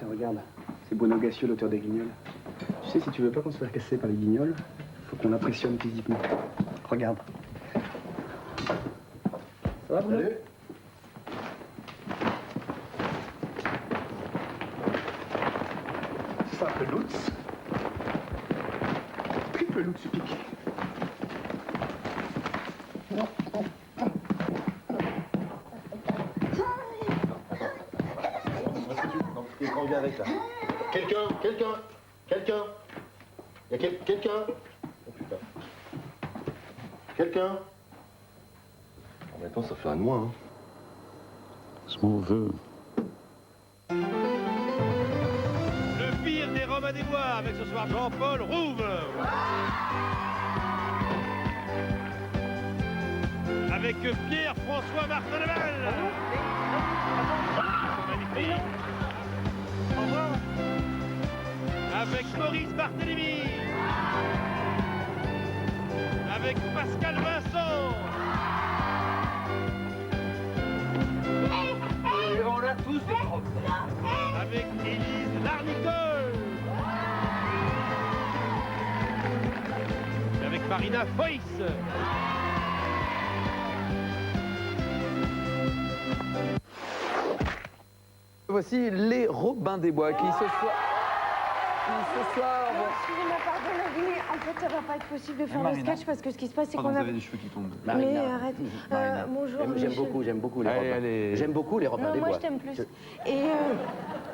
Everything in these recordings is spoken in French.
Tiens, regarde, c'est Bruno Gassiot, l'auteur des Guignols. Tu sais, si tu veux pas qu'on se fasse casser par les Guignols, faut qu'on l'impressionne physiquement. Regarde. Ça va, Bruno? Salut. Simple Lutz. Triple Lutz piqué. On vient avec là. Quelqu'un. Y a quelqu'un. Oh putain. Quelqu'un. En même temps, ça fait un de moins, hein. Ce qu'on veut. Le pire des Romains des Bois avec ce soir Jean-Paul Rouve. Avec Pierre-François Martin-Leval. Magnifique. Au revoir. Avec Maurice Barthélémy. Avec Pascal Vincent. Et on a tous des problèmes. Avec Élise Larnicole. Et avec Marina Foïs. Voici les Robins des Bois qui ce soir... Excusez-moi, pardon, mais en fait, ça va pas être possible de faire le sketch parce que ce qui se passe, c'est qu'on Vous a... avez des cheveux qui tombent. Mais arrête. Bonjour, J'aime beaucoup les Robins. J'aime beaucoup les Robins Non, des moi Bois. je t'aime plus. Et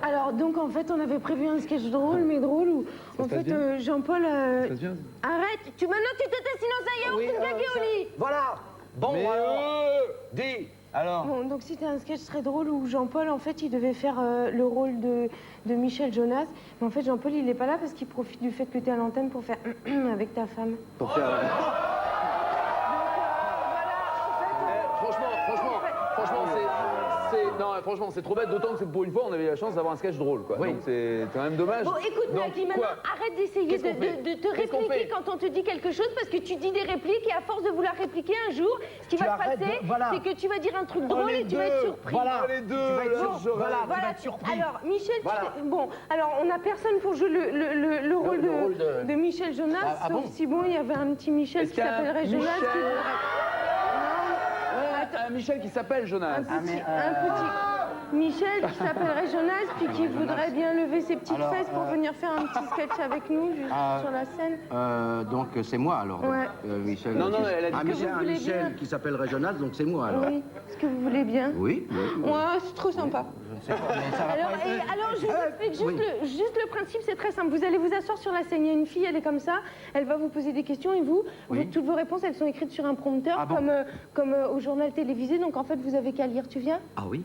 alors, donc en fait, on avait prévu un sketch drôle, mais drôle où en fait, Jean-Paul. Ça se vient? Arrête, maintenant tu t'étais, sinon ça y est, on Oui, peut claquer au lit. Voilà. Bon, Mais alors. Dis. Alors Bon, donc c'était un sketch très drôle où Jean-Paul, en fait, il devait faire le rôle de Michel Jonas. Mais en fait, Jean-Paul, il est pas là parce qu'il profite du fait que tu es à l'antenne pour faire avec ta femme. Pour faire... Franchement, c'est trop bête, d'autant que pour une fois, on avait la chance d'avoir un sketch drôle, quoi. Oui. Donc c'est quand même dommage. Bon, écoute, Donc, Nagui, maintenant, quoi arrête d'essayer Qu'est-ce qu'on de fait te Qu'est-ce qu'on répliquer fait quand on te dit quelque chose, parce que tu dis des répliques et à force de vouloir répliquer un jour, ce qui va se passer, c'est que tu vas dire un truc drôle et tu vas être surpris. Voilà. Les deux, Tu vas être là, sur- voilà, tu vas Voilà. être surpris. Alors, Michel, Voilà. bon, alors on n'a personne pour jouer le rôle rôle de Michel Jonas, Ah sauf bon si bon, il y avait un petit Michel Est-ce qui qu'il y a un s'appellerait Jonas. Michel Attends. Un Michel qui s'appelle Jonas. Un petit Michel qui s'appellerait Jonas, puis qui voudrait bien lever ses petites fesses pour venir faire un petit sketch avec nous, juste sur la scène. Donc c'est moi alors. Ouais. Michel. Non, elle a dit que vous voulez bien. qui s'apellerait Jonas, donc c'est moi alors. Oui, est-ce que vous voulez bien? Oui. Ouais, c'est trop sympa. Alors, je vous explique juste le principe, c'est très simple. Vous allez vous asseoir sur la scène, il y a une fille, elle est comme ça, elle va vous poser des questions et toutes vos réponses, elles sont écrites sur un prompteur, comme au journal télévisé, donc en fait, vous avez qu'à lire. Tu viens? Ah oui.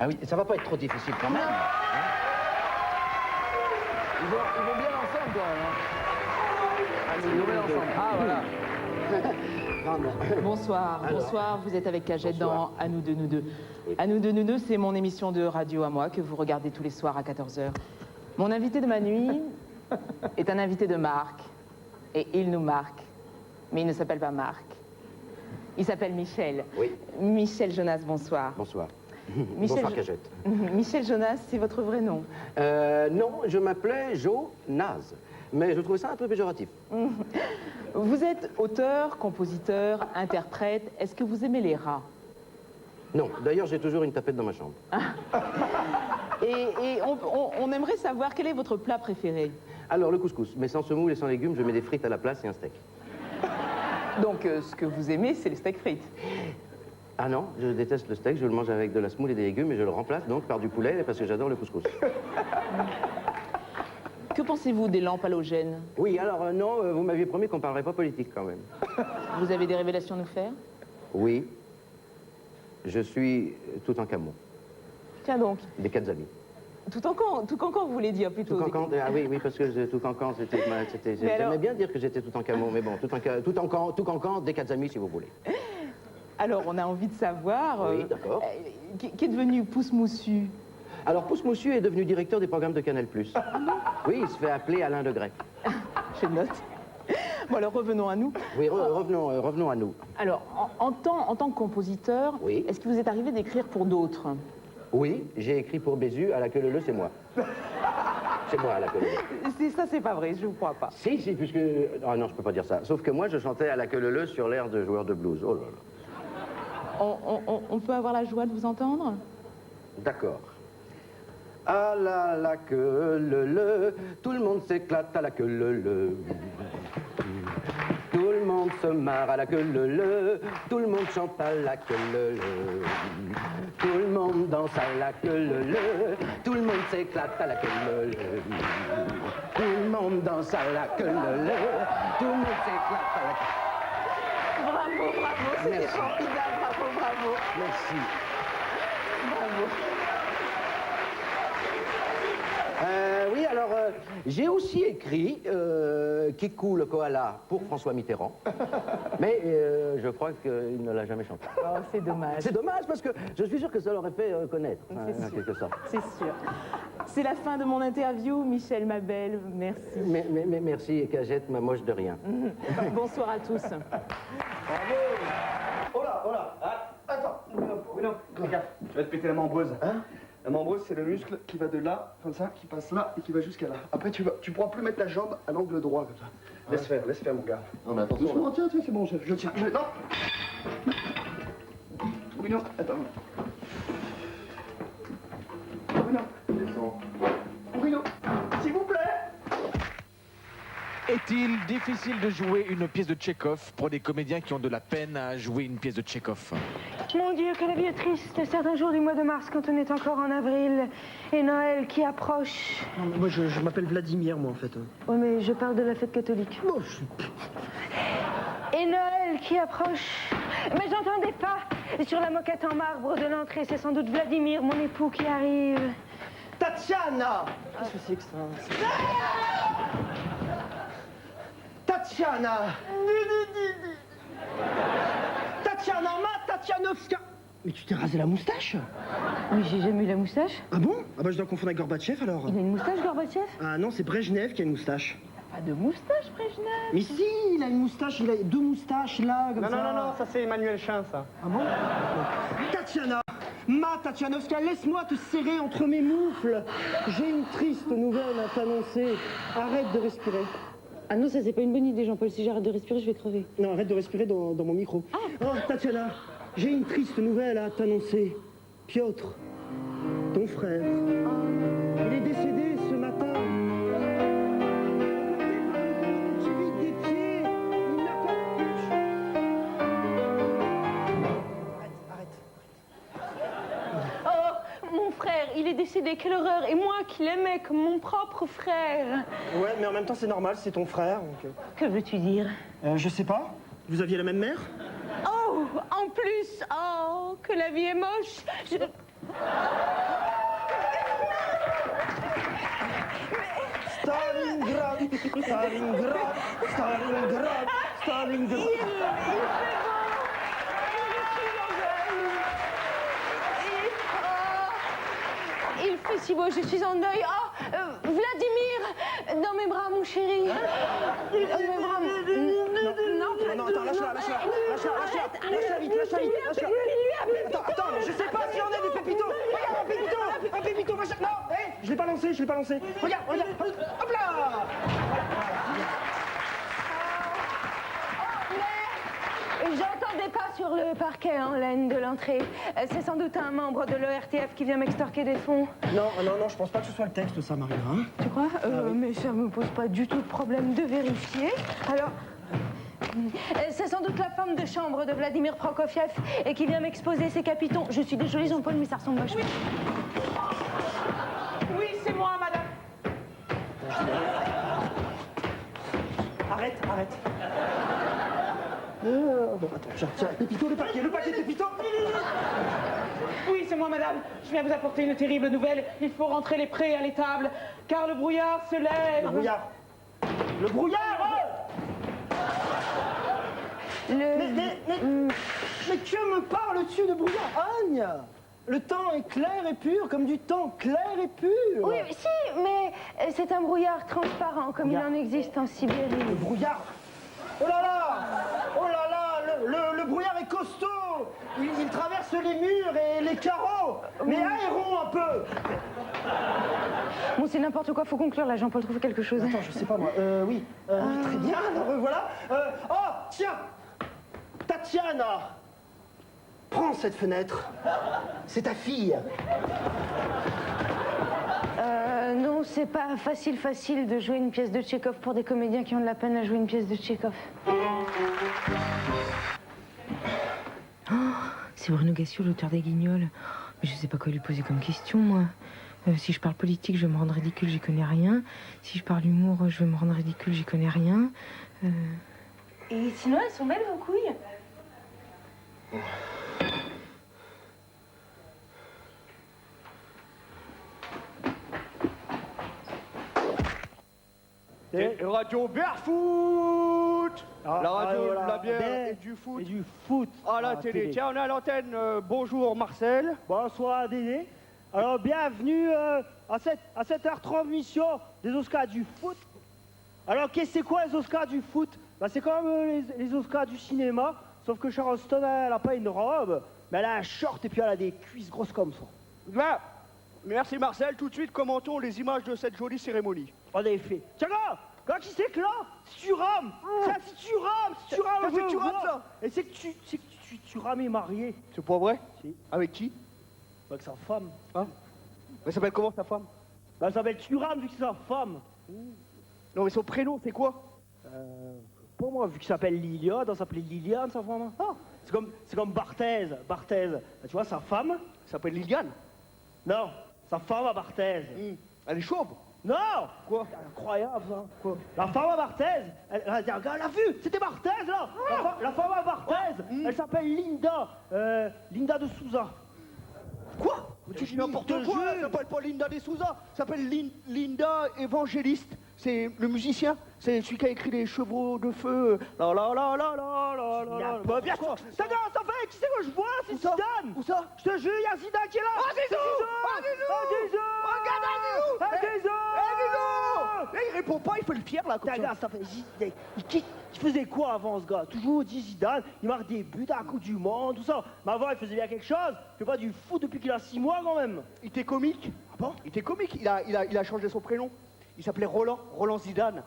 Ah oui, ça va pas être trop difficile quand même. Ils vont bien ensemble, toi. Hein. Ils vont bien ensemble. Ah, voilà. Bonsoir, vous êtes avec Cagette dans À nous deux, nous deux. À nous deux, c'est mon émission de radio à moi que vous regardez tous les soirs à 14h. Mon invité de ma nuit est un invité de marque. Et il nous marque. Mais il ne s'appelle pas Marc. Il s'appelle Michel. Oui. Michel Jonas, bonsoir. Bonsoir. Michel Bonsoir Cagette. Michel Jonas, c'est votre vrai nom? Non, je m'appelais Jonas, mais je trouvais ça un peu péjoratif. Vous êtes auteur, compositeur, interprète. Est-ce que vous aimez les rats? Non, d'ailleurs j'ai toujours une tapette dans ma chambre. Et on aimerait savoir quel est votre plat préféré? Alors le couscous, mais sans semoule et sans légumes, je mets des frites à la place et un steak. Donc, ce que vous aimez, c'est les steaks frites. Ah non, je déteste le steak, je le mange avec de la semoule et des légumes, et je le remplace donc par du poulet parce que j'adore le couscous. Que pensez-vous des lampes halogènes? Oui, alors non, vous m'aviez promis qu'on parlerait pas politique quand même. Vous avez des révélations à nous faire? Oui, je suis tout en camon, Tiens donc, des quatre amis. tout cancan, vous voulez dire plutôt. Tout cancan, ah oui, parce que tout cancan, j'aimais bien dire que j'étais tout en camon, mais bon, tout cancan, des quatre amis si vous voulez. Alors, on a envie de savoir... Oui, d'accord. Qui est devenu Pouce Moussu? Alors, Pouce Moussu est devenu directeur des programmes de Canal+. Oui, il se fait appeler Alain de Grey. Je note. Bon, alors revenons à nous. Oui, revenons à nous. Alors, en tant que compositeur, Oui. est-ce qu'il vous est arrivé d'écrire pour d'autres? Oui, j'ai écrit pour Bézu, à la queue leu, c'est moi. C'est moi, à la queue leu. Ça, c'est pas vrai, je vous crois pas. Si, puisque... Ah non, je peux pas dire ça. Sauf que moi, je chantais à la queue leu sur l'air de joueur de blues. Oh là là. On peut avoir la joie de vous entendre? D'accord. À la queue leu, tout le monde s'éclate à la queue leu. Tout le monde se marre à la queue leu, tout le monde chante à la queue leu. Tout le monde danse à la queue leu, tout le monde s'éclate à la queue leu. Tout le monde danse à la queue leu, tout le monde s'éclate à la queue. Bravo, c'était Merci. formidable, bravo. Merci. Bravo. Oui, alors, j'ai aussi écrit Kikou le koala pour François Mitterrand, mais je crois qu'il ne l'a jamais chanté. Oh, c'est dommage. C'est dommage parce que je suis sûr que ça l'aurait fait connaître, C'est en sûr. quelque sorte. C'est sûr. C'est la fin de mon interview, Michel Mabel, merci. Mais merci, Cagette, ma moche de rien. Bonsoir à tous. Oh là, ah, attends, Bruno, regarde, tu vas te péter la membreuse. Hein? La membreuse, c'est le muscle qui va de là, comme ça, qui passe là et qui va jusqu'à là. Après, tu pourras plus mettre ta jambe à l'angle droit, comme ça. Laisse faire, mon gars. Non, mais attention. Doucement, tiens, c'est bon, je tiens. Non. Bruno, attends. Bruno, s'il vous plaît. Est-il difficile de jouer une pièce de Tchekhov pour des comédiens qui ont de la peine à jouer une pièce de Tchekhov? Mon Dieu, que la vie est triste. Certains jours du mois de mars, quand on est encore en avril, et Noël qui approche. Moi, je m'appelle Vladimir, moi, en fait. Oui, mais je parle de la fête catholique. Non, Et Noël qui approche. Mais j'entendais pas. Et sur la moquette en marbre de l'entrée, c'est sans doute Vladimir, mon époux, qui arrive. Tatiana! Qu'est-ce que c'est que ça? Tatiana! Tatiana, Tatianovska! Mais tu t'es rasé la moustache? Mais j'ai jamais eu la moustache. Ah bon? Ah bah je dois confondre avec Gorbatchev alors. Il a une moustache, Gorbatchev? Ah non, c'est Brejnev qui a une moustache. Pas de moustache, Brejnev. Mais si, il a une moustache, il a deux moustaches là, comme ça. Non, ça c'est Emmanuel Chin, ça. Ah bon? Tatiana! Tatianovska, laisse-moi te serrer entre mes moufles. J'ai une triste nouvelle à t'annoncer. Arrête de respirer. Ah non, ça c'est pas une bonne idée, Jean-Paul. Si j'arrête de respirer, je vais crever. Non, arrête de respirer dans mon micro. Oh, Tatiana, j'ai une triste nouvelle à t'annoncer. Piotr, ton frère, il est décédé ce matin. Qui vide des pieds, il n'a pas de bouche. Arrête. Oh, mon frère, il est décédé, quelle horreur. Et moi qui l'aimais comme mon propre frère. Ouais, mais en même temps, c'est normal, c'est ton frère. Donc, Que veux-tu dire? je sais pas. Vous aviez la même mère? Oh, en plus, oh, que la vie est moche. Stalingrad, Stalingrad, Stalingrad, Stalingrad. Il fait si beau, je suis en deuil. Oh, Vladimir, dans mes bras, mon chéri. Dans mes bras. Non, attends, lâche-la vite, lâche-la. Attends, je sais pas si on est des pépitos. Regarde, un pépito, machin. Non, je l'ai pas lancé. Regarde, hop là. J'entendais pas sur le parquet en laine de l'entrée. C'est sans doute un membre de l'ORTF qui vient m'extorquer des fonds. Non, je pense pas que ce soit le texte, ça, Marina. Hein. Tu crois? Mais ça me pose pas du tout de problème de vérifier. Alors, c'est sans doute la femme de chambre de Vladimir Prokofiev et qui vient m'exposer ses capitons. Je suis désolée, Jean-Paul, mais ça ressemble vachement. Oui, c'est moi, madame. Arrête. Bon, attends, tiens, Pépito, le paquet Pépito. Oui, c'est moi, madame. Je viens vous apporter une terrible nouvelle. Il faut rentrer les prés à l'étable, car le brouillard se lève. Le brouillard Mais que me parles-tu de brouillard, Agne? Le temps est clair et pur, comme du temps clair et pur. Oui, si, mais c'est un brouillard transparent, comme il en existe en Sibérie. Le brouillard. Oh là là, le brouillard est costaud. Il traverse les murs et les carreaux. Mais aérons un peu. Bon, c'est n'importe quoi, faut conclure là, Jean-Paul, trouve quelque chose. Attends, je sais pas moi. Oui, très bien, alors, voilà. Oh, tiens, Tatiana, prends cette fenêtre. C'est ta fille. Non, c'est pas facile de jouer une pièce de Tchekhov pour des comédiens qui ont de la peine à jouer une pièce de Tchekhov. Oh, c'est Bruno Gassio, l'auteur des Guignols. Mais je sais pas quoi lui poser comme question, moi. Si je parle politique, je vais me rendre ridicule, j'y connais rien. Si je parle humour, je vais me rendre ridicule, j'y connais rien. Et sinon, elles sont belles, vos couilles? Et Radio Barefoot. Ah, La radio voilà, de la bière bière et du foot. Et du foot. À la télé. Tiens, on est à l'antenne. Bonjour Marcel. Bonsoir Dédé. Alors bienvenue à cette retransmission des Oscars du foot. Alors qu'est-ce que c'est quoi les Oscars du foot? Bah, c'est comme les Oscars du cinéma, sauf que Sharon Stone elle a pas une robe, mais elle a un short et puis elle a des cuisses grosses comme ça. Là, merci Marcel. Tout de suite, commentons les images de cette jolie cérémonie. En effet. Tiens quand qui c'est que là? Si tu rames, si tu rames, Qu'est-ce que tu rames, ça? Et c'est que tu rames est marié. C'est pas vrai? Si. Avec qui? Avec sa femme. Hein? Elle s'appelle comment ta femme? Bah, elle s'appelle Turam vu que c'est sa femme. Non mais son prénom c'est quoi? Pour moi, vu qu'il s'appelle Liliane, elle s'appelait Liliane, sa femme. Ah, c'est comme Barthez. Bah, tu vois, sa femme? Elle s'appelle Liliane. Non, sa femme à Barthez. Elle est chauve. Non! Quoi? C'est incroyable, ça. Quoi? La femme à Barthez, elle a dit, regarde, elle a vu, c'était Barthez, là. La femme à Barthez, elle s'appelle Linda. Linda de Souza. Quoi? Tu dis n'importe quoi, elle s'appelle pas Linda de Souza, elle s'appelle Linda Évangéliste. C'est le musicien, c'est celui qui a écrit les chevaux de feu. La la la la la la la la. Bah, bien sûr, ça fait, qui c'est que je vois? C'est Où ça? Zidane. Où ça? Je te jure, il y a Zidane qui est là. Ah, Zizou! Ah, Zizou! Regarde, Zizou! Ah, Zizou! Eh, il répond pas, il fait le fier là comme ça. Regarde, ça fait il faisait quoi avant ce gars? Toujours dit Zidane, il marque des buts à la Coupe du Monde, tout ça. Mais avant, il faisait bien quelque chose. Il fait pas du foot depuis qu'il a 6 mois quand même. Il était comique. Ah bon? Il était comique, il a changé son prénom. Il s'appelait Roland Zidane.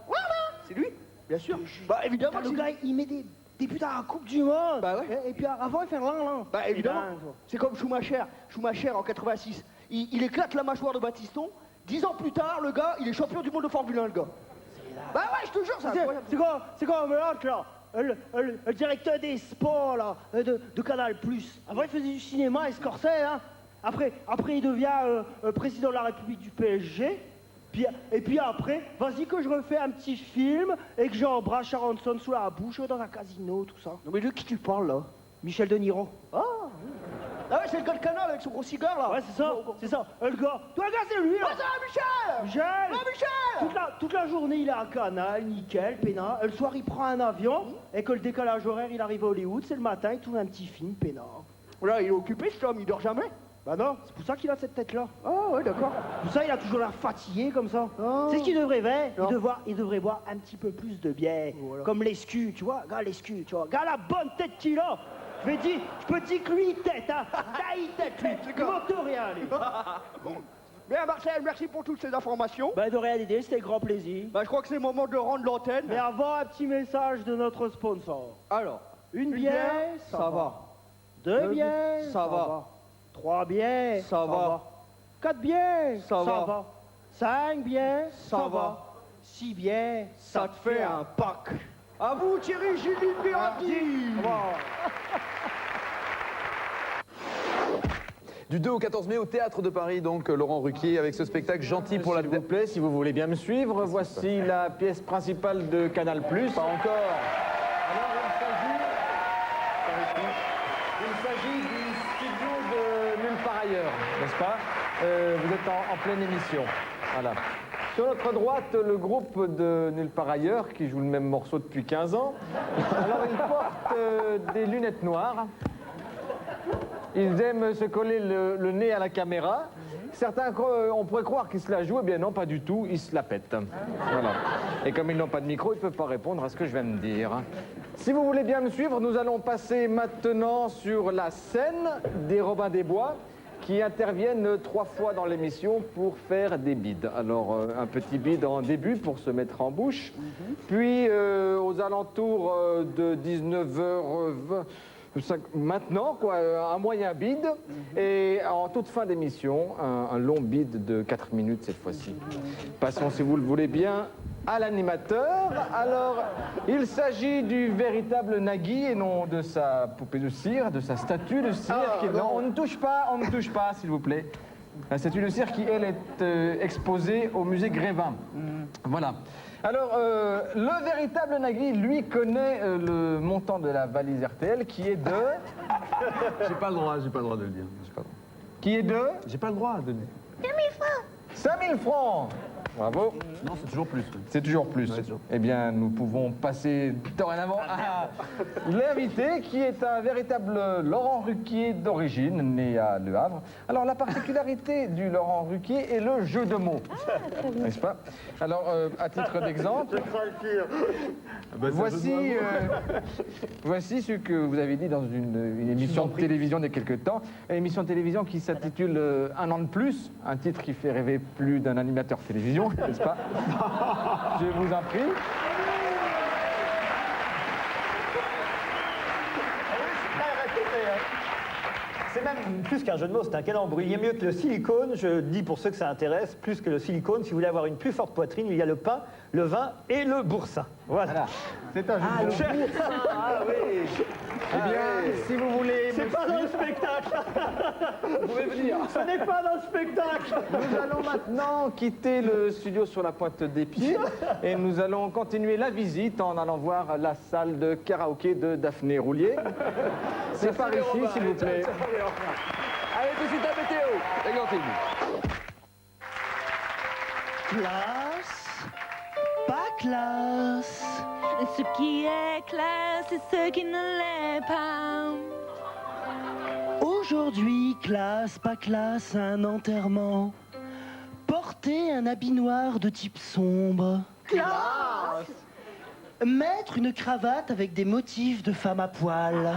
C'est lui? Bien sûr. Bah évidemment. Le gars, il met des buts à la Coupe du Monde. Bah ouais. Et puis avant, il fait l'an. Bah évidemment. C'est comme Schumacher. Schumacher en 86. Il éclate la mâchoire de Battiston. 10 ans plus tard, le gars, il est champion du monde de Formule 1, le gars. Bah ouais, je te jure, C'est quoi l'autre là? Le directeur des sports là, de Canal+. Avant, il faisait du cinéma et Scorsese, hein. Après, il devient président de la République du PSG. Et puis après, vas-y que je refais un petit film et que j'embrasse Sharon Stone sous la bouche dans un casino, tout ça. Non mais de qui tu parles là? Michel De Niro. Ah ouais, c'est le gars de Canal avec son gros cigare là. Ouais, c'est ça. Le gars. Toi, le gars, c'est lui là. Ah, ça va, Michel! Michel. Ah, Michel! Toute la journée, il est à Canal, nickel, peinard. Le soir, il prend un avion et que le décalage horaire, il arrive à Hollywood. C'est le matin, il tourne un petit film, peinard. Là, il est occupé cet homme, il dort jamais. Bah non, c'est pour ça qu'il a cette tête-là. Ah ouais, d'accord. Pour ça, il a toujours l'air fatigué comme ça. Oh. C'est ce qu'il devrait faire. Non. Il devrait boire un petit peu plus de bière. Voilà. Comme l'escu, tu vois. Regarde l'escu, tu vois. Regarde la bonne tête qu'il a. Je peux dire que lui, il tête, hein. Là, il tête, lui. Il m'entend rien, lui. Bien, Marcel, merci pour toutes ces informations. Bah, de rien, Dédé, c'était grand plaisir. Bah, je crois que c'est le moment de rendre l'antenne. Mais avant, un petit message de notre sponsor. Alors, Une bière, ça va. Deux bières, ça va. 3 bières, Ça va. 4 bières, Ça va. 5 bières, Ça va. 6 bières, Ça te fait un pack. À vous, Thierry Gilles Pirati. Du 2 au 14 mai au Théâtre de Paris, donc Laurent Ruquier avec ce spectacle gentil pour la... S'il vous plaît, si vous voulez bien me suivre, voici la pièce principale de Canal+. Pas encore. Il s'agit du studio de Nulle part ailleurs, n'est-ce pas? Vous êtes en pleine émission. Voilà. Sur notre droite, le groupe de Nulle part ailleurs, qui joue le même morceau depuis 15 ans. Alors, il porte des lunettes noires. Ils aiment se coller le nez à la caméra. Certains, on pourrait croire qu'ils se la jouent, eh bien non, pas du tout, ils se la pètent. Voilà. Et comme ils n'ont pas de micro, ils ne peuvent pas répondre à ce que je viens de dire. Si vous voulez bien me suivre, nous allons passer maintenant sur la scène des Robins des Bois qui interviennent 3 fois dans l'émission pour faire des bides. Alors, un petit bide en début pour se mettre en bouche, puis aux alentours de 19h20, maintenant, quoi, un moyen bide, et en toute fin d'émission, un long bide de 4 minutes cette fois-ci. Passons, si vous le voulez bien, à l'animateur. Alors, il s'agit du véritable Nagui et non de sa poupée de cire, de sa statue de cire. Non, on ne touche pas, s'il vous plaît. La statue de cire qui, elle, est exposée au musée Grévin. Voilà. Alors, le véritable Nagui, lui, connaît le montant de la valise RTL qui est de... J'ai pas le droit de le dire. Qui est de... J'ai pas le droit de le dire. 5000 francs. Bravo. Non, c'est toujours plus. C'est toujours plus. Ouais, toujours. Eh bien, nous pouvons passer dorénavant à l'invité qui est un véritable Laurent Ruquier d'origine, né à Le Havre. Alors, la particularité du Laurent Ruquier est le jeu de mots. N'est-ce pas? Alors, à titre d'exemple, voici ce que vous avez dit dans une émission de télévision il y a quelque temps. Une émission de télévision qui s'intitule Un an de plus, un titre qui fait rêver plus d'un animateur télévision, n'est-ce pas? Je vous en prie. C'est même plus qu'un jeu de mots, c'est un calembour. Il y a mieux que le silicone, je dis pour ceux que ça intéresse, plus que le silicone. Si vous voulez avoir une plus forte poitrine, il y a le pain, le vin et le boursin. Voilà. C'est un jeu de mots. Ah oui. Eh bien, si vous voulez... C'est pas dans le spectacle. Vous pouvez venir. Ce n'est pas dans le spectacle. Nous allons maintenant quitter le studio sur la pointe des pieds et nous allons continuer la visite en allant voir la salle de karaoké de Daphné Roulier. C'est par ici, s'il vous plaît. Allez, tout de suite à météo. Et continue. Classe, pas classe. Ce qui est classe et ce qui ne l'est pas. Aujourd'hui, classe, pas classe, un enterrement. Porter un habit noir de type sombre. Classe. Mettre une cravate avec des motifs de femme à poil.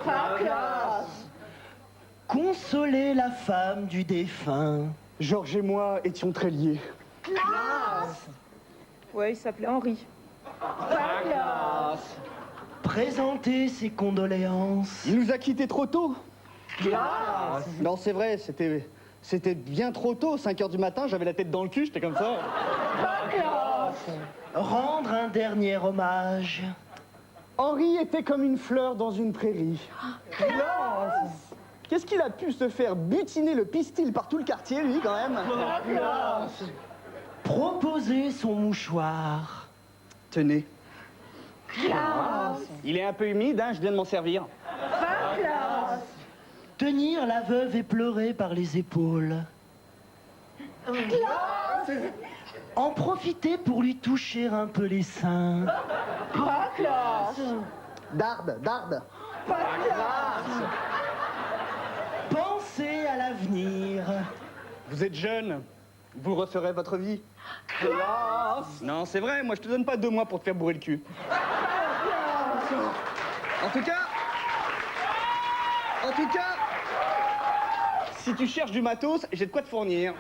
Pas classe. Consoler la femme du défunt. Georges et moi étions très liés. Ouais, il s'appelait Henri. Présenter ses condoléances. Il nous a quittés trop tôt. Non, c'est vrai, c'était bien trop tôt, 5 h du matin, j'avais la tête dans le cul, j'étais comme ça. Rendre un dernier hommage. Henri était comme une fleur dans une prairie. Qu'est-ce qu'il a pu se faire butiner le pistil par tout le quartier, lui, quand même? Proposer son mouchoir. Tenez. Il est un peu humide, hein, je viens de m'en servir. Tenir la veuve et pleurer par les épaules. En profiter pour lui toucher un peu les seins. Darde. Penser à l'avenir. Vous êtes jeune, vous referez votre vie. Non, c'est vrai, moi je te donne pas 2 mois pour te faire bourrer le cul. En tout cas, si tu cherches du matos, j'ai de quoi te fournir.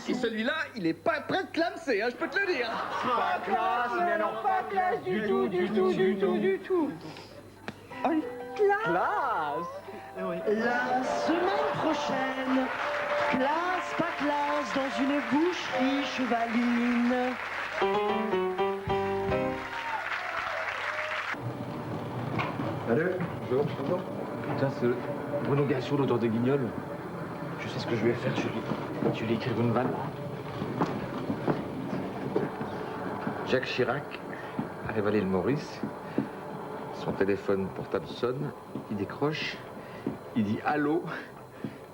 Et celui-là, il est pas prêt de clamser, hein, je peux te le dire. Pas classe du tout. La semaine prochaine, classe, pas classe, dans une boucherie chevaline. Allô? Bonjour. Putain, c'est Bruno Gassio, l'auteur de Guignol. Je sais ce que je vais faire, je vais lui écrire une vanne. Jacques Chirac arrive à l'île Maurice. Son téléphone portable sonne, il décroche, il dit allô,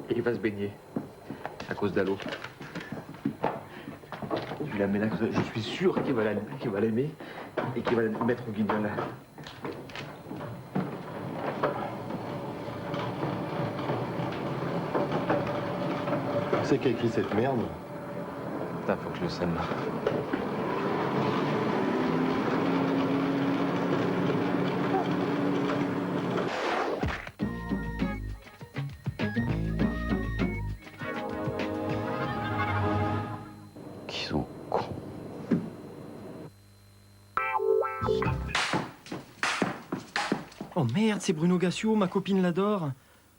et il va se baigner à cause d'allô. Je lui amène là, je suis sûr qu'il va l'aimer et qu'il va la mettre au Guignol. c'est qui a écrit cette merde? Putain, faut que je le sème. Qui sont cons. Oh merde, c'est Bruno Gassio, ma copine l'adore.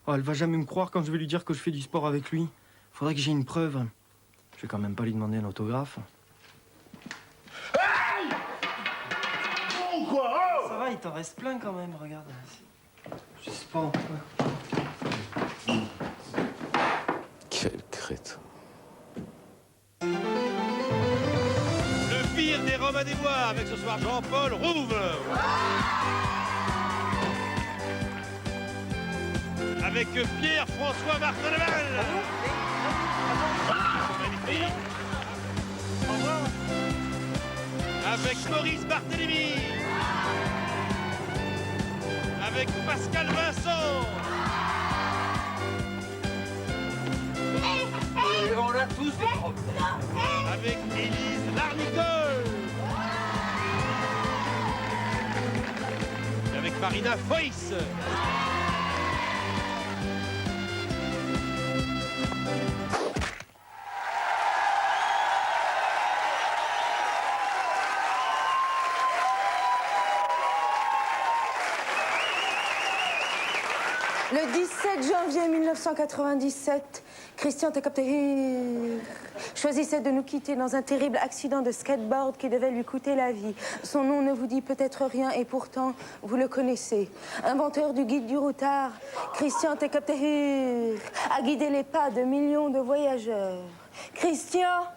Oh, elle va jamais me croire quand je vais lui dire que je fais du sport avec lui. Faudrait que j'ai une preuve. Je vais quand même pas lui demander un autographe. Hey! Oh, quoi? Oh! Ça va, il t'en reste plein quand même, regarde. Je sais pas. Quel crête. Le pire des Romains des Bois avec ce soir Jean-Paul Rouve. Avec Pierre-François Marteneval. Magnifique. Avec Maurice Barthélémy. Avec Pascal Vincent. Et on a tous des problèmes. Avec Élise Larnicole. Et avec Marina Foïs. Le 17 janvier 1997, Christian Tecopter choisissait de nous quitter dans un terrible accident de skateboard qui devait lui coûter la vie. Son nom ne vous dit peut-être rien et pourtant, vous le connaissez. Inventeur du guide du routard, Christian Tecopter a guidé les pas de millions de voyageurs. Christian,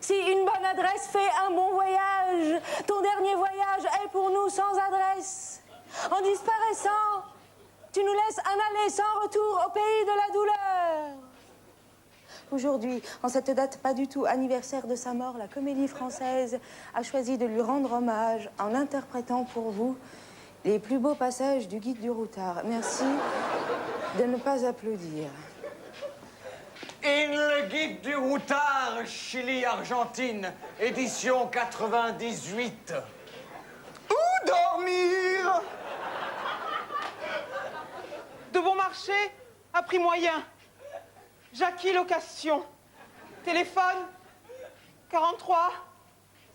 si une bonne adresse fait un bon voyage, ton dernier voyage est pour nous sans adresse. En disparaissant, tu nous laisses un aller sans retour au pays de la douleur. Aujourd'hui, en cette date pas du tout anniversaire de sa mort, la Comédie Française a choisi de lui rendre hommage en interprétant pour vous les plus beaux passages du Guide du Routard. Merci de ne pas applaudir. In le Guide du Routard, Chili-Argentine, édition 98. Où dormir? De bon marché, à prix moyen. Jackie Location. Téléphone 43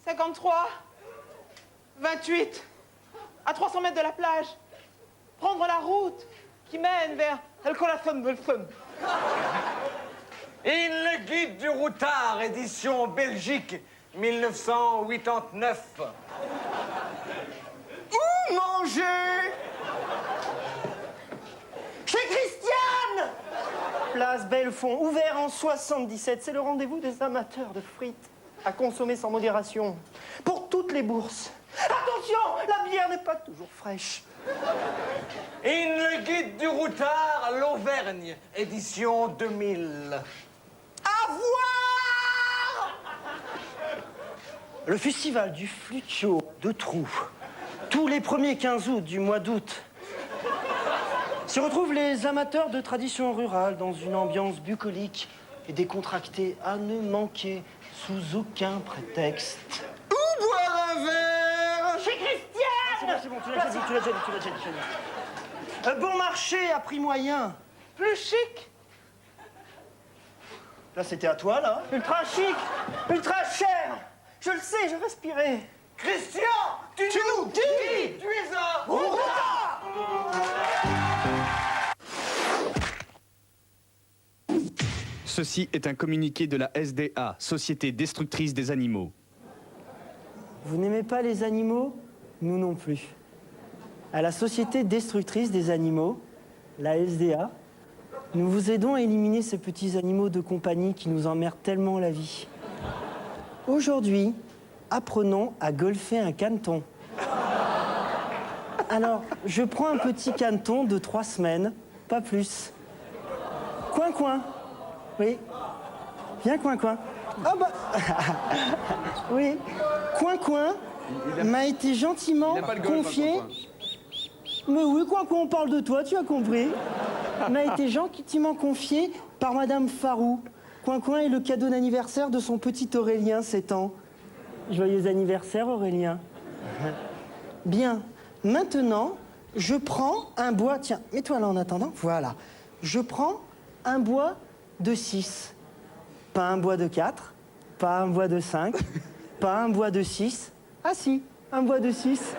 53 28. À 300 mètres de la plage. Prendre la route qui mène vers El Corazon del Fun. In le Guide du Routard, édition Belgique, 1989. Où manger? Chez Christiane! Place Bellefond, ouvert en 77. C'est le rendez-vous des amateurs de frites à consommer sans modération. Pour toutes les bourses. Attention, la bière n'est pas toujours fraîche. In le Guide du Routard, l'Auvergne, édition 2000. À voir! Le festival du Flutio de Trou, tous les premiers 15 août du mois d'août. S'y retrouvent les amateurs de tradition rurale dans une ambiance bucolique et décontractée à ne manquer sous aucun prétexte. Où boire un verre? Chez Christiane! C'est bon, tu l'as dit. Bon marché à prix moyen. Plus chic. Là, c'était à toi, là. Ultra chic, ultra cher. Je le sais, je respirais. Christian, tu nous dis, tu es un routard! Ceci est un communiqué de la SDA, Société Destructrice des Animaux. Vous n'aimez pas les animaux? Nous non plus. À la Société Destructrice des Animaux, la SDA, nous vous aidons à éliminer ces petits animaux de compagnie qui nous emmerdent tellement la vie. Aujourd'hui, apprenons à golfer un caneton. Alors, je prends un petit caneton de 3 semaines, pas plus. Coin-coin. Oui. Viens, coin-coin. Ah bah... oui. Coin-coin m'a été gentiment confié... Mais oui, coin-coin, on parle de toi, tu as compris. M'a été gentiment confié par Madame Farou, Coin est le cadeau d'anniversaire de son petit Aurélien, 7 ans. Joyeux anniversaire, Aurélien. Bien. Maintenant, je prends un bois... Tiens, mets-toi là en attendant. Voilà. Je prends un bois de 6. Pas un bois de 4. Pas un bois de 5. Pas un bois de 6. Ah si, un bois de 6.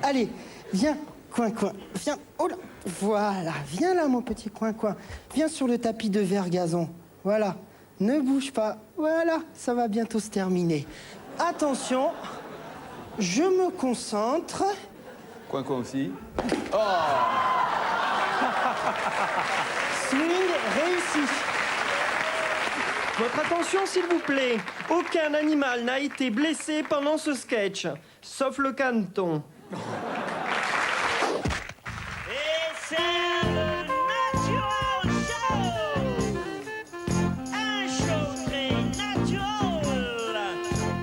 Allez, viens, Coin. Viens. Oh là. Voilà. Viens là, mon petit Coin. Viens sur le tapis de verre gazon. Voilà. Ne bouge pas. Voilà, ça va bientôt se terminer. Attention, je me concentre. Coin aussi. Swing réussi. Votre attention, s'il vous plaît. Aucun animal n'a été blessé pendant ce sketch, sauf le caneton. Et c'est le Natural Show! Un show très natural,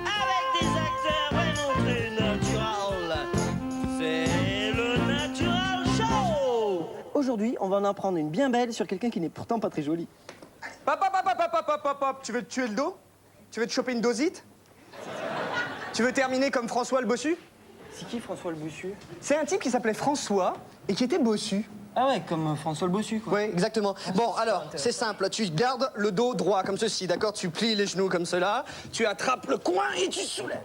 avec des acteurs vraiment très naturels. C'est le Natural Show! Aujourd'hui, on va en apprendre une bien belle sur quelqu'un qui n'est pourtant pas très joli. Hop. Tu veux te tuer le dos? Tu veux te choper une dosite? Tu veux terminer comme François le bossu? C'est qui François le Bossu? C'est un type qui s'appelait François et qui était bossu. Ah ouais, comme François le Bossu, quoi. Oui, exactement. Bon, alors, c'est simple. Tu gardes le dos droit, comme ceci, d'accord? Tu plies les genoux comme cela, tu attrapes le coin et tu soulèves.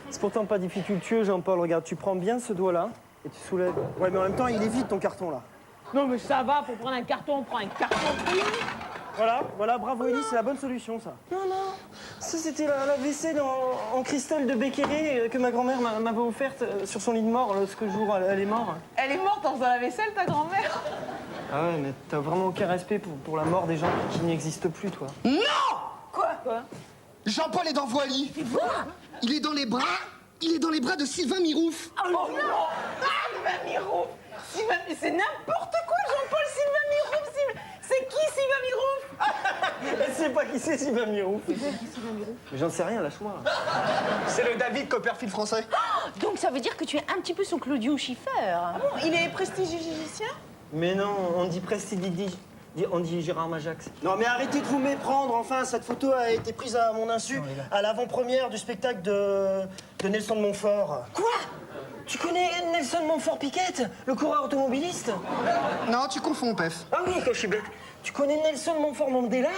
C'est pourtant pas difficultueux, Jean-Paul. Regarde, tu prends bien ce doigt-là et tu soulèves. Ouais, mais en même temps, il est vide, ton carton, là. Non, mais ça va, pour prendre un carton, on prend un carton. Voilà, bravo Ellie, c'est la bonne solution, ça. Non, ça c'était la vaisselle en cristal de Becquerel que ma grand-mère m'avait offerte sur son lit de mort lorsque le jour elle est morte. Elle est morte en faisant la vaisselle, ta grand-mère? Ah ouais, mais t'as vraiment aucun respect pour la mort des gens qui n'existent plus, toi. Non! Quoi? Jean-Paul est dans Voily. Il est dans les bras de Sylvain Mirouf. Oh non! Sylvain Mirouf! C'est n'importe quoi, Jean-Paul, Sylvain Mirouf! C'est qui Sylvain Mirouf? Elle sait pas qui c'est Sylvain Mirouf. Mais j'en sais rien, lâche-moi. C'est le David Copperfield français. Donc ça veut dire que tu es un petit peu son Claudio Schiffer. Ah bon, il est prestidigicien? Mais non, on dit on dit Gérard Majax. Non mais arrêtez de vous méprendre, enfin, cette photo a été prise à mon insu à l'avant-première du spectacle de Nelson de Montfort. Quoi? Tu connais Nelson Montfort-Piquet, le coureur automobiliste? Non, tu confonds, Pef. Ah oui, quand je suis bête. Tu connais Nelson Montfort-Mandela?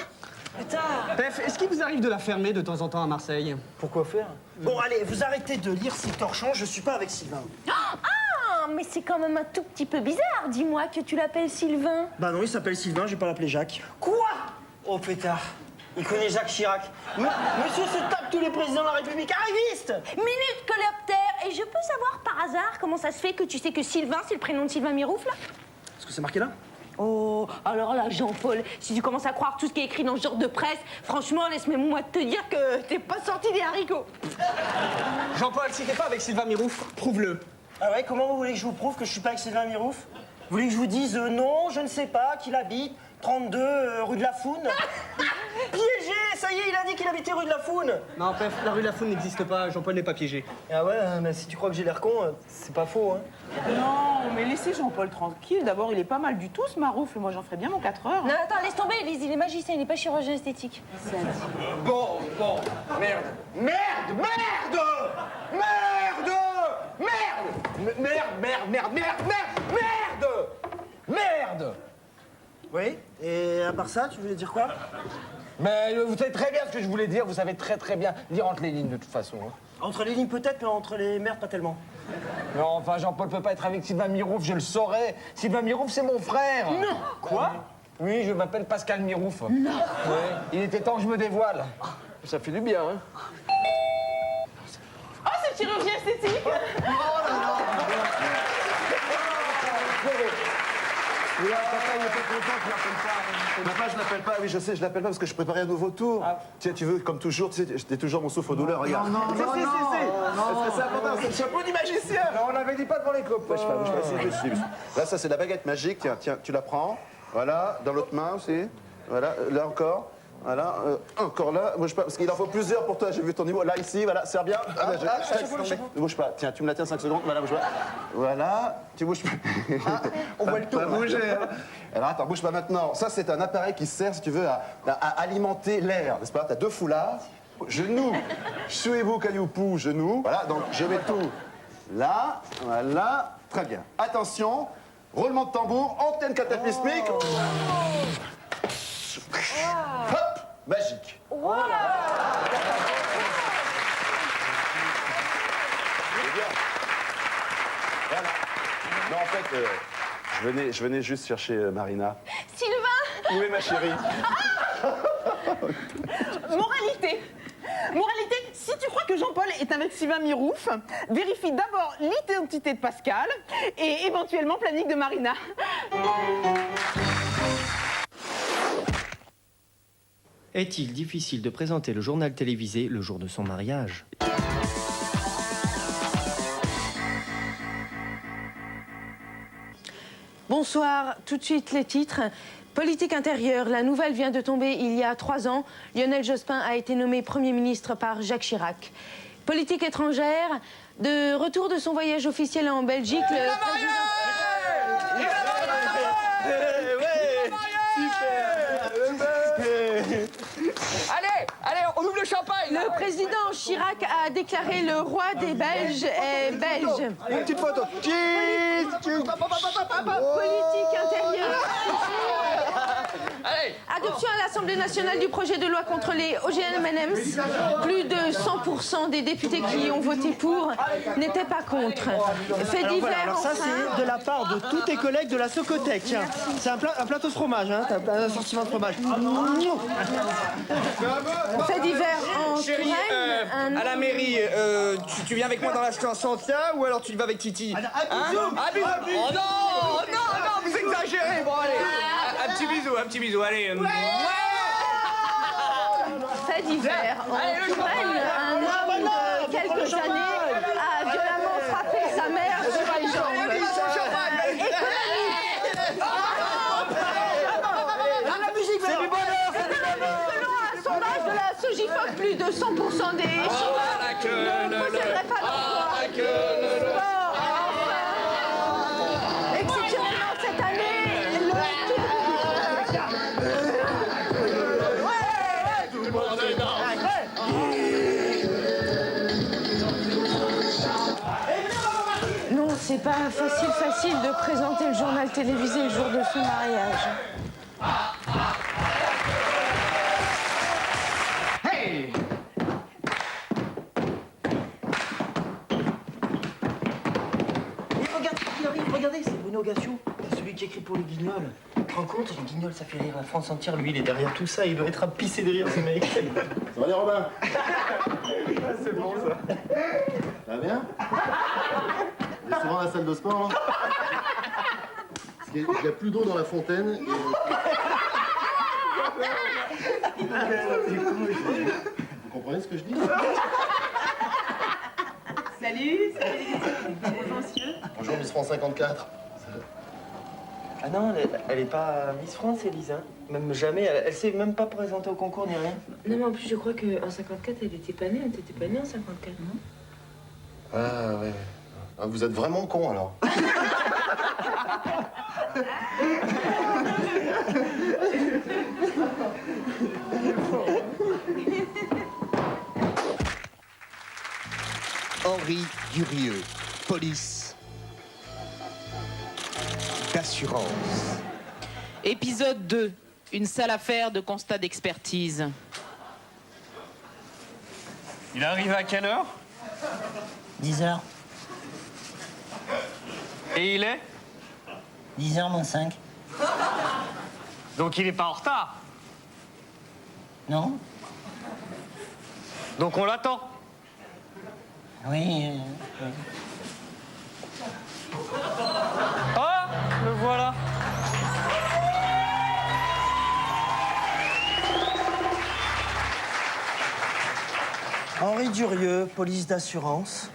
Putain. Pef, est-ce qu'il vous arrive de la fermer de temps en temps à Marseille? Pourquoi faire? Bon, allez, vous arrêtez de lire ces torchons, je suis pas avec Sylvain. Ah, mais c'est quand même un tout petit peu bizarre. Dis-moi que tu l'appelles Sylvain. Bah non, il s'appelle Sylvain, je vais pas l'appeler Jacques. Quoi? Oh pétard. Il connaît Jacques Chirac. Monsieur se tape tous les présidents de la République. Arriviste! Minute coléoptère. Et je peux savoir par hasard comment ça se fait que tu sais que Sylvain, c'est le prénom de Sylvain Mirouf, là? Est-ce que c'est marqué là? Oh, alors là, Jean-Paul, si tu commences à croire tout ce qui est écrit dans ce genre de presse, franchement, laisse-moi te dire que t'es pas sorti des haricots. Jean-Paul, si t'es pas avec Sylvain Mirouf, prouve-le. Ah ouais, comment vous voulez que je vous prouve que je suis pas avec Sylvain Mirouf? Vous voulez que je vous dise non, je ne sais pas, qu'il habite 32 rue de la Foune? Piégé! Ça y est, il a dit qu'il habitait rue de la Foune! Non, Pef, la rue de la Foune n'existe pas, Jean-Paul n'est pas piégé. Ah ouais, mais si tu crois que j'ai l'air con, c'est pas faux, hein. Non, mais laissez Jean-Paul tranquille. D'abord, il est pas mal du tout, ce Marouf. Moi, j'en ferais bien mon 4 heures. Non, attends, laisse tomber, il est magicien, il n'est pas chirurgien esthétique. Bon, merde. Oui, et à part ça, tu voulais dire quoi? Mais vous savez très bien ce que je voulais dire, vous savez très bien dire entre les lignes de toute façon. Hein. Entre les lignes peut-être, mais entre les merdes pas tellement. Non, enfin, Jean-Paul peut pas être avec Sylvain Mirouf, je le saurais. Sylvain Mirouf, c'est mon frère. Non. Quoi? Oui, je m'appelle Pascal Mirouf. Non. Oui, il était temps que je me dévoile. Ça fait du bien, hein. Oh, c'est le chirurgien esthétique! Papa, il était content, tu l'appelles pas. Papa, je l'appelle pas, oui, je sais, je l'appelle pas parce que je préparais un nouveau tour. Tiens, tu veux, comme toujours, tu sais, j'étais toujours mon souffre-douleur, regarde. Non, C'est important, c'est le chapeau du magicien. Non, on l'avait dit pas devant les copains. Là, ça, c'est la baguette magique, tiens, tu la prends. Voilà, dans l'autre main aussi. Voilà, là encore. Voilà, encore là, bouge pas, parce qu'il en faut plusieurs pour toi, j'ai vu ton niveau. Là, ici, voilà, serre bien. Ne bouge pas, tiens, tu me la tiens 5 secondes, voilà, bouge pas. Voilà, tu bouges pas. On voit le tour. Pas bouger, hein. Alors attends, bouge pas maintenant. Ça, c'est un appareil qui sert, si tu veux, à alimenter l'air, n'est-ce pas? T'as 2 foulards, genoux, suivez-vous, cailloupou, genoux. Voilà, donc je mets tout là, voilà, très bien. Attention, roulement de tambour, antenne cataclysmique. Hop, magique. Voilà. Non, en fait, je venais juste chercher Marina. Sylvain! Où est ma chérie? Moralité. Moralité, si tu crois que Jean-Paul est avec Sylvain Mirouf, vérifie d'abord l'identité de Pascal et éventuellement planning de Marina. Est-il difficile de présenter le journal télévisé le jour de son mariage? Bonsoir, tout de suite les titres. Politique intérieure, la nouvelle vient de tomber il y a 3 ans. Lionel Jospin a été nommé Premier ministre par Jacques Chirac. Politique étrangère, de retour de son voyage officiel en Belgique, le président... Allez, on ouvre le champagne. Le président Chirac a déclaré le roi des Belges est belge. Une petite photo. Cheese. Politique intérieure. Allez. Adoption à l'Assemblée nationale du projet de loi contre les OGM&M's. Plus de 100% des députés qui ont voté pour n'étaient pas contre. Fait divers, Alors ça, enfin. c'est de la part de tous tes collègues de la Socotec. Tiens, c'est un plateau de fromage, hein. T'as un assortiment de fromage. Fait divers en Chérie, Touraine, à la mairie, tu viens avec moi dans la Santia ou alors tu vas avec Titi? Hein? Un bisou. Oh non, vous exagérez. Bon, allez, un petit bisou, allez. Fait divers en Touraine, un homme de quelques années a violemment frappé sa mère sur les jambes. C'est du bonheur, c'est du bonheur. Selon un sondage de la Sogifoc, plus de 100% des Chinois ne posséderaient pas d'emploi. Exceptionnellement cette année, le Non, c'est pas facile de présenter le journal télévisé le jour de son mariage. Hey! Regarde qui arrive, regardez, c'est Bruno Gassio. C'est celui qui écrit pour les Guignols. Tu te rends compte, les Guignols, ça fait rire la France entière. Lui, il est derrière tout ça, il doit être à pisser de rire, ce mec. Ça va les Robin? C'est bon, ça. Ça va bien? On est souvent à la salle de sport, là? Parce qu'il n'y a plus d'eau dans la fontaine. Vous comprenez ce que je dis? Salut. Bonjour, monsieur. Bonjour, Miss France 54. Ah non, elle est pas Miss France, Élise. Hein. Même jamais, elle s'est même pas présentée au concours ni rien. Non, mais en plus, je crois qu'en 54, elle était pas née. Elle était pas née en 54, non? Ah, ouais. Ah, vous êtes vraiment con, alors. Henri Durieux, police d'assurance. Épisode 2. Une sale affaire de constat d'expertise. Il arrive à quelle heure? 10h. Et il est? 10h moins 5. Donc il est pas en retard? Non? Donc on l'attend? Oui. Ah, le voilà. Henri Durieux, police d'assurance.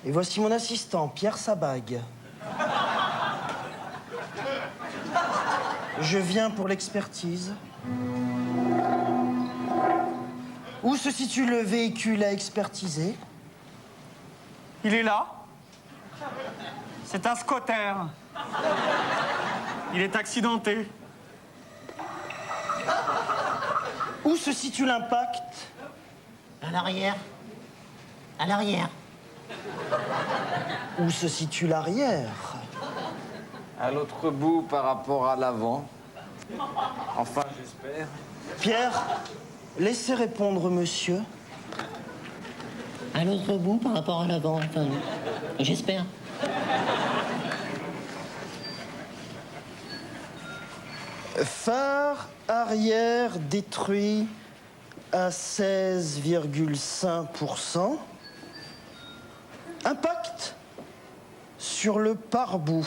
Et voici mon assistant, Pierre Sabag. Je viens pour l'expertise. Où se situe le véhicule à expertiser? Il est là. C'est un squatter. Il est accidenté. Où se situe l'impact? À l'arrière. À l'arrière. Où se situe l'arrière? À l'autre bout par rapport à l'avant. Enfin, j'espère. Pierre, laissez répondre monsieur. À l'autre bout par rapport à l'avant. Enfin, j'espère. Phare arrière détruit à 16,5%. Impact sur le pare-boue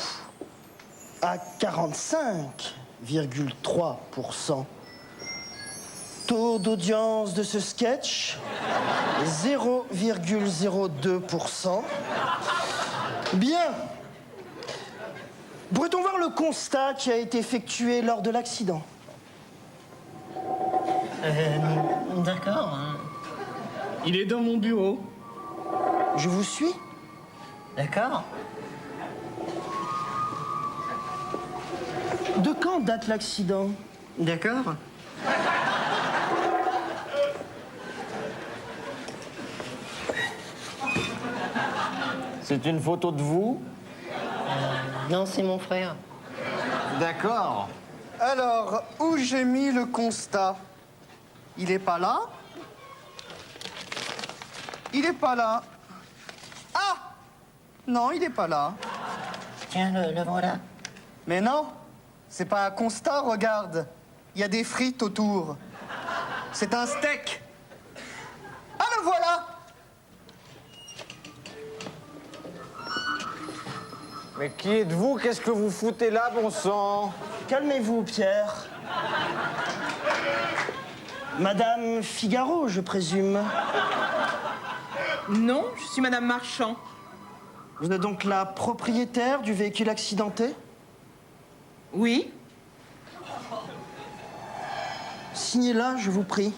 à 45,3%. Taux d'audience de ce sketch 0,02%. Bien. Pourrait-on voir le constat qui a été effectué lors de l'accident? D'accord. Il est dans mon bureau. Je vous suis. D'accord. De quand date l'accident? D'accord. C'est une photo de vous? Non, c'est mon frère. D'accord. Alors, où j'ai mis le constat? Il est pas là? Il est pas là. Ah! Non, il est pas là. Tiens, le voilà. Mais non, c'est pas un constat, regarde. Il y a des frites autour. C'est un steak. Ah, le voilà! Mais qui êtes-vous? Qu'est-ce que vous foutez là, bon sang? Calmez-vous, Pierre. Madame Figaro, je présume. Non, je suis Madame Marchand. Vous êtes donc la propriétaire du véhicule accidenté? Oui. Signez-la, je vous prie.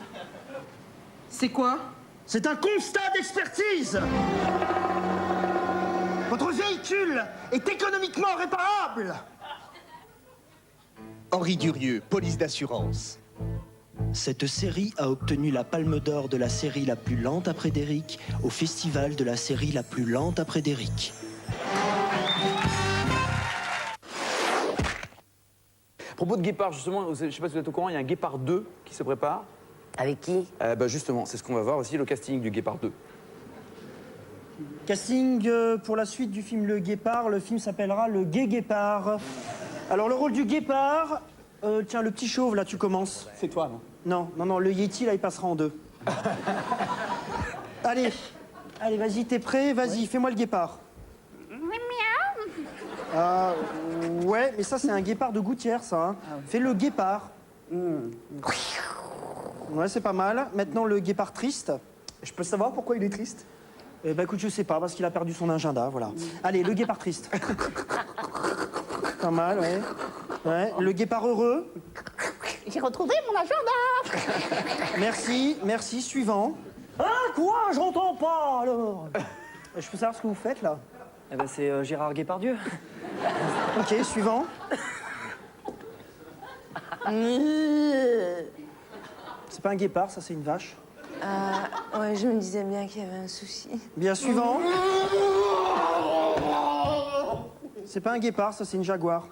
C'est quoi? C'est un constat d'expertise. Votre véhicule est économiquement réparable. Henri Durieux, police d'assurance. Cette série a obtenu la Palme d'Or de la série la plus lente après Derrick au festival de la série la plus lente après Derrick. À propos de Guépard, justement, je ne sais pas si vous êtes au courant, il y a un Guépard 2 qui se prépare. Avec qui? Justement, c'est ce qu'on va voir aussi, le casting du Guépard 2. Casting pour la suite du film Le Guépard. Le film s'appellera Le Gai Guépard. Alors, le rôle du Guépard... tiens, le petit chauve, là, tu commences. C'est toi, non? Non, le Yeti, là, il passera en deux. Allez, vas-y, t'es prêt? Vas-y, fais-moi le Guépard. Ouais, mais ça, c'est un Guépard de gouttière, ça. Hein. Fais le Guépard. Ouais, c'est pas mal. Maintenant, le Guépard triste. Je peux savoir pourquoi il est triste? Écoute, je sais pas, parce qu'il a perdu son agenda, voilà. Allez, le Guépard triste. Pas mal, ouais. Ouais, le Guépard heureux. J'ai retrouvé mon agenda. Merci, suivant. Ah, quoi? J'entends pas, alors. Je peux savoir ce que vous faites, là? Eh ben, c'est Gérard Guépardieu. Ok, suivant. C'est pas un guépard, ça, c'est une vache. Ouais, je me disais bien qu'il y avait un souci. Bien, suivant. C'est pas un guépard, ça, c'est une jaguar.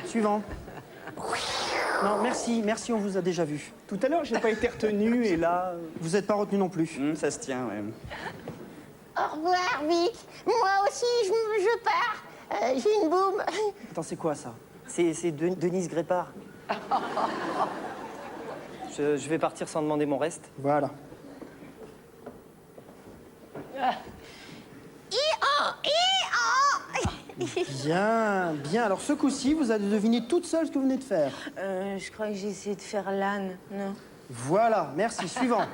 Suivant. Non, merci, on vous a déjà vu. Tout à l'heure, j'ai pas été retenu et là... Vous n'êtes pas retenu non plus. Ça se tient, ouais. Au revoir, Vic. Moi aussi, je pars. J'ai une boum. Attends, c'est quoi, ça? C'est Denise Grépard. Je vais partir sans demander mon reste. Voilà. Bien. Alors, ce coup-ci, vous allez deviner toute seule ce que vous venez de faire. Je crois que j'ai essayé de faire l'âne, non? Voilà, merci. Suivant.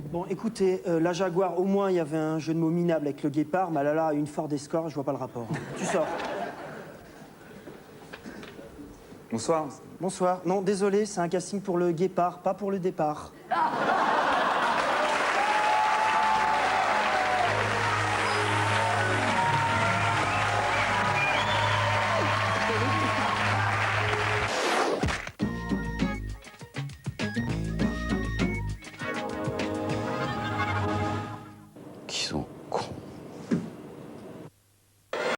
Bon, écoutez, la Jaguar, au moins, il y avait un jeu de mots minable avec le guépard, mais là, une Ford Escort, je vois pas le rapport. Tu sors. Bonsoir. Bonsoir. Non, désolé, c'est un casting pour le guépard, pas pour le départ.